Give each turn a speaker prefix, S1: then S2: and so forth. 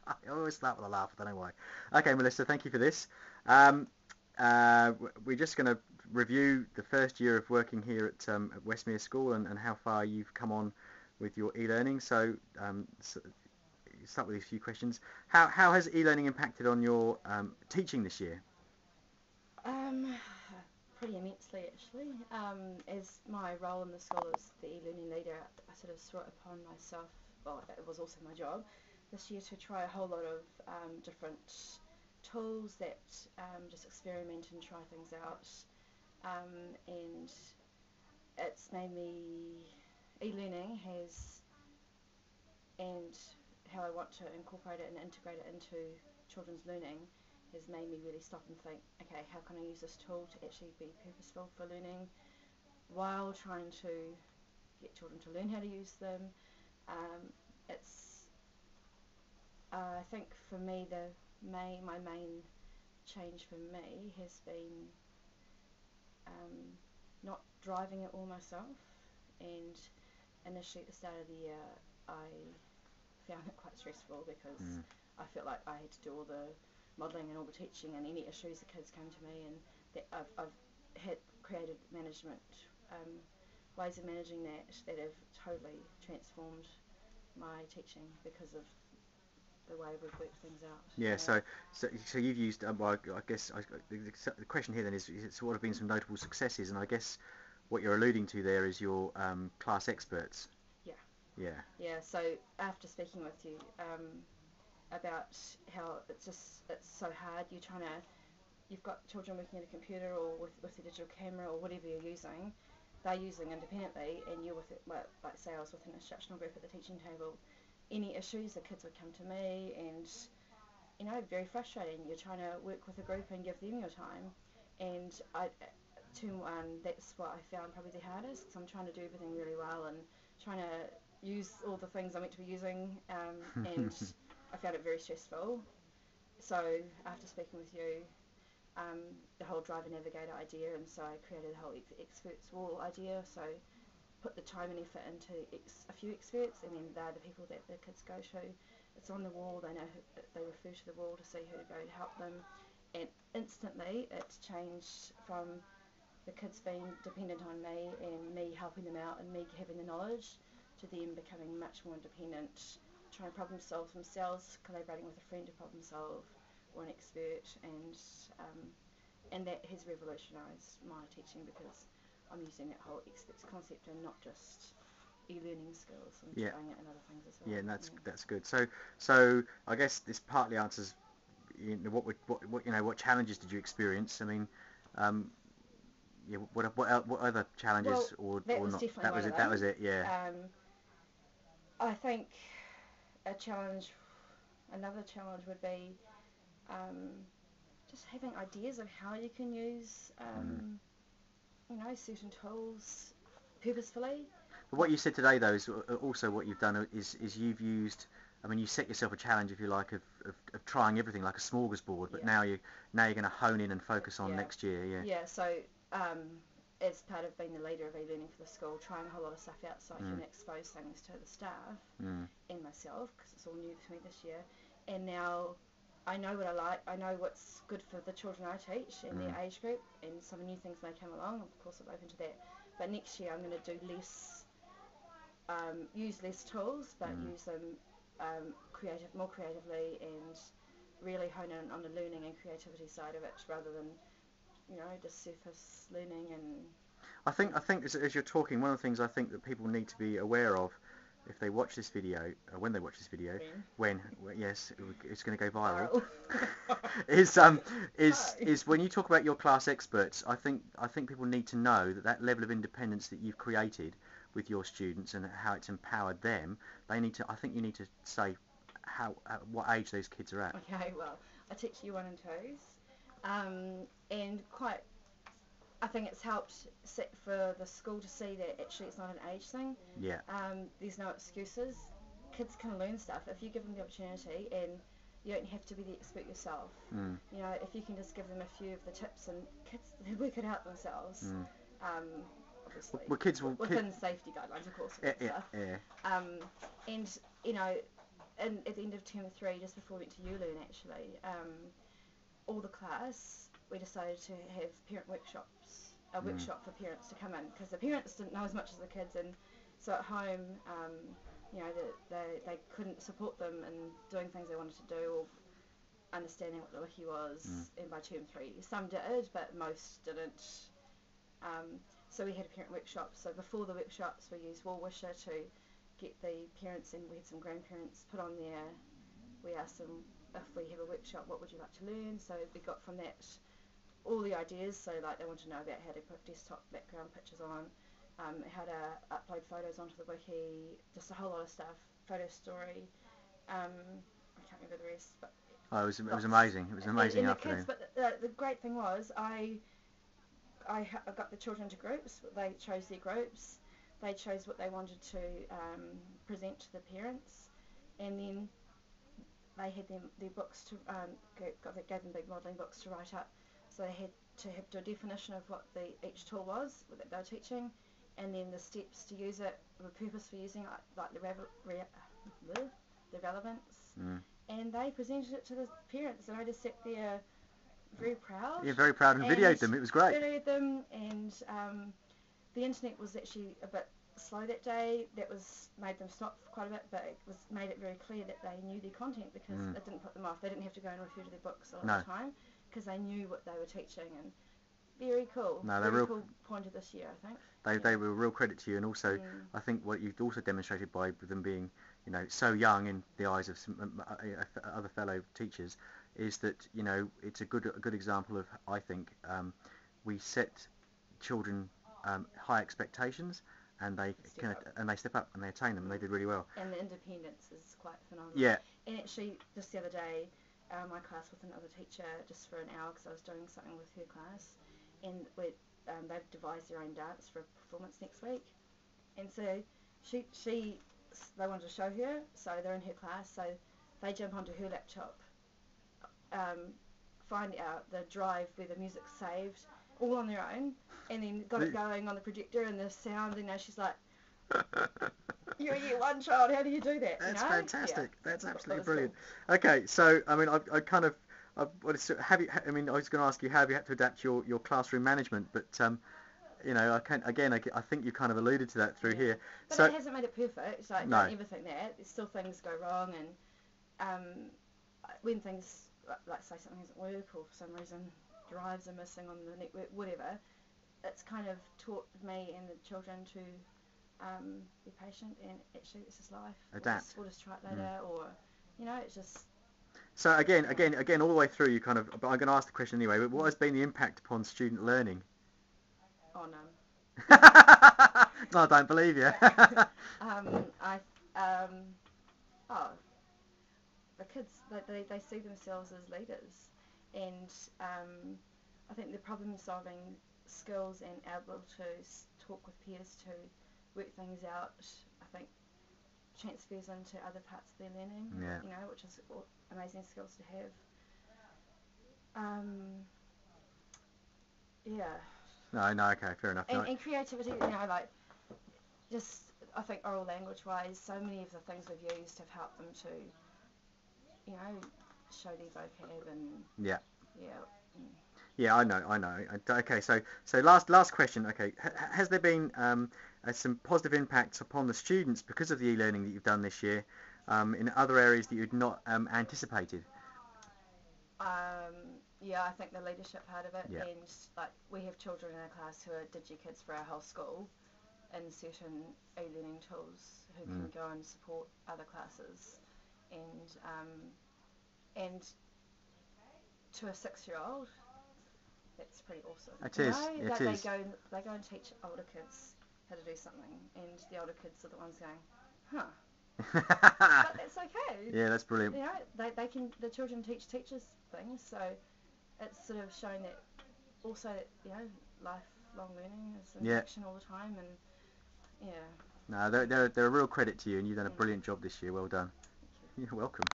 S1: I always start with a laugh. I don't know why. Okay, Melissa, thank you for this. We're just going to review the first year of working here at Westmere School and how far you've come on with your e-learning. So start with these few questions. How has e-learning impacted on your teaching this year?
S2: Um, Pretty immensely actually. As my role in the school as the e-learning leader, I sort of saw it upon myself, well, it was also my job this year to try a whole lot of different tools that just experiment and try things out. And it's made me, e-learning has, and how I want to incorporate it and integrate it into children's learning has made me really stop and think, okay, how can I use this tool to actually be purposeful for learning while trying to get children to learn how to use them. It's I think for me my main change for me has been not driving it all myself, and initially at the start of the year I found it quite stressful because
S1: Mm.
S2: I felt like I had to do all the modelling and all the teaching, and any issues the kids came to me, and that I've had created management ways of managing that have totally transformed my teaching because of the way we've worked things out.
S1: Yeah, so you've used, well, I guess the question here then is what have been some notable successes, and I guess what you're alluding to there is your class experts.
S2: Yeah,
S1: Yeah.
S2: yeah. So after speaking with you about how it's so hard, you've got children working at a computer or with a digital camera or whatever you're using, they're using independently, and you're with it, like say I was with an instructional group at the teaching table, any issues the kids would come to me, and very frustrating. You're trying to work with a group and give them your time, and that's what I found probably the hardest, because I'm trying to do everything really well and trying to use all the things I'm meant to be using, and I found it very stressful. So after speaking with you, the whole driver navigator idea, and so I created the whole experts wall idea. So put the time and effort into a few experts, and then they're the people that the kids go to. It's on the wall. They know they refer to the wall to see who to go to help them, and instantly it's changed from the kids being dependent on me and me helping them out and me having the knowledge to them becoming much more independent, trying to problem solve themselves, collaborating with a friend to problem solve or an expert, um, and that has revolutionised my teaching because I'm using that whole experts concept and not just e-learning skills. I'm
S1: Yeah.
S2: trying it in other things as
S1: Yeah,
S2: well.
S1: and
S2: Yeah.
S1: that's good. So I guess this partly answers what challenges did you experience? I mean, um, yeah, what other
S2: Well,
S1: challenges
S2: that
S1: or
S2: was
S1: not?
S2: definitely
S1: That
S2: one
S1: was
S2: of
S1: it. That
S2: them.
S1: was it. Yeah.
S2: Um, I think another challenge would be um, just having ideas of how you can use,
S1: Mm.
S2: certain tools purposefully.
S1: But what
S2: Not
S1: you said today, though, is also what you've done is you've used. I mean, you set yourself a challenge, if you like, of trying everything like a smorgasbord. But
S2: Yeah,
S1: now you're going to hone in and focus on
S2: yeah,
S1: next year. Yeah.
S2: yeah. So as part of being the leader of e-learning for the school, trying a whole lot of stuff out so I
S1: Mm.
S2: can expose things to the staff
S1: Mm.
S2: and myself, because it's all new to me this year. And now I know what I like. I know what's good for the children I teach and their
S1: Mm.
S2: age group, and some new things may come along. Of course, I'm open to that. But next year I'm going to do use less tools, but
S1: Mm.
S2: use them more creatively, and really hone in on the learning and creativity side of it, rather than just surface learning and
S1: I think as you're talking, one of the things I think that people need to be aware of if they watch this video, or when they watch this video,
S2: when
S1: yes, it's going to go viral,
S2: viral.
S1: is
S2: No.
S1: is when you talk about your class experts, I think people need to know that level of independence that you've created with your students and how it's empowered them. I think you need to say what age those kids are at.
S2: Okay, well, I teach year one and twos, and I think it's helped for the school to see that actually it's not an age thing.
S1: Yeah.
S2: There's no excuses. Kids can learn stuff if you give them the opportunity, and you don't have to be the expert yourself.
S1: Mm.
S2: If you can just give them a few of the tips, and kids they work it out themselves.
S1: Mm.
S2: Um, Obviously,
S1: Well, kids will
S2: within safety guidelines, of course,
S1: yeah,
S2: and
S1: yeah,
S2: stuff.
S1: yeah.
S2: Um, and you know, and at the end of term 3, just before we went to ULearn actually, all the class, we decided to have parent workshops, a workshop for parents to come in, because the parents didn't know as much as the kids, and so at home, they couldn't support them in doing things they wanted to do, or understanding what the wiki was, and by term 3, some did, but most didn't. So we had a parent workshop, so before the workshops we used Woolwisher to get the parents, and we had some grandparents put on there. We asked them, if we have a workshop, what would you like to learn? So we got from that all the ideas. So like they want to know about how to put desktop background pictures on, how to upload photos onto the wiki, just a whole lot of stuff. Photo story. I can't remember the rest, but
S1: it was amazing. It was an amazing afternoon.
S2: The kids, but the great thing was I got the children to groups. They chose their groups. They chose what they wanted to present to the parents, and then they had their books to gave them big modelling books to write up. So they had to do a definition of what each tool was that they were teaching, and then the steps to use it, the purpose for using it, like the relevance. And they presented it to the parents, and I just sat there very proud.
S1: Yeah, very proud, and videoed them. It was great.
S2: Videoed them, and the internet was actually a bit slow that day. That made them stop quite a bit, but it made it very clear that they knew their content, because it didn't put them off. They didn't have to go and refer to their books all the time, because they knew what they were teaching. And very cool.
S1: No,
S2: very cool point of this year, I think.
S1: They were a real credit to you, and also I think what you've also demonstrated by them being, so young in the eyes of some other fellow teachers, is that it's a good example of, I think, we set children high expectations, and they step up and they attain them, and they did really well.
S2: And the independence is quite phenomenal.
S1: Yeah.
S2: And actually, just the other day, my class with another teacher, just for an hour, because I was doing something with her class, and they've devised their own dance for a performance next week, and so they wanted to show her, so they're in her class, so they jump onto her laptop, find out the drive where the music's saved, all on their own, and then got it going on the projector and the sound, she's like, you're a year 1 child, how do you do that?
S1: That's fantastic. Yeah. That's absolutely brilliant.
S2: Cool.
S1: Okay, so I mean, I was going to ask you, how have you had to adapt your classroom management, but I think you kind of alluded to that through here.
S2: But
S1: so
S2: it hasn't made it perfect. It's like, don't ever think that. There's still things go wrong, and when things, like say something doesn't work, or for some reason drives are missing on the network, whatever, it's kind of taught me and the children to be patient, and actually it's just life.
S1: Adapt.
S2: We'll just try it later, or it's just.
S1: So again, all the way through, you kind of. But I'm going to ask the question anyway. But what has been the impact upon student learning?
S2: Oh, none.
S1: No, I don't believe you.
S2: The kids, they see themselves as leaders, and I think the problem-solving skills and able to talk with peers to work things out, I think, transfers into other parts of their learning. Which is amazing skills to have.
S1: No, okay, fair enough.
S2: And creativity, just, I think oral language-wise, so many of the things we've used have helped them to, show their vocab and...
S1: Yeah, I know. Okay, so last question. Okay, has there been some positive impacts upon the students because of the e-learning that you've done this year, in other areas that you'd not anticipated?
S2: I think the leadership part of it,
S1: Yeah.
S2: and like we have children in our class who are DigiKids for our whole school, and certain e-learning tools who can go and support other classes, and to a 6-year-old, that's pretty awesome.
S1: It is. It is.
S2: They go and teach older kids how to do something, and the older kids are the ones going, huh. But that's okay.
S1: Yeah, that's brilliant.
S2: The children teach teachers things, so it's sort of showing that also that lifelong learning is in action all the time, and
S1: No, they're a real credit to you, and you've done a brilliant job this year. Well done.
S2: Thank you.
S1: You're welcome.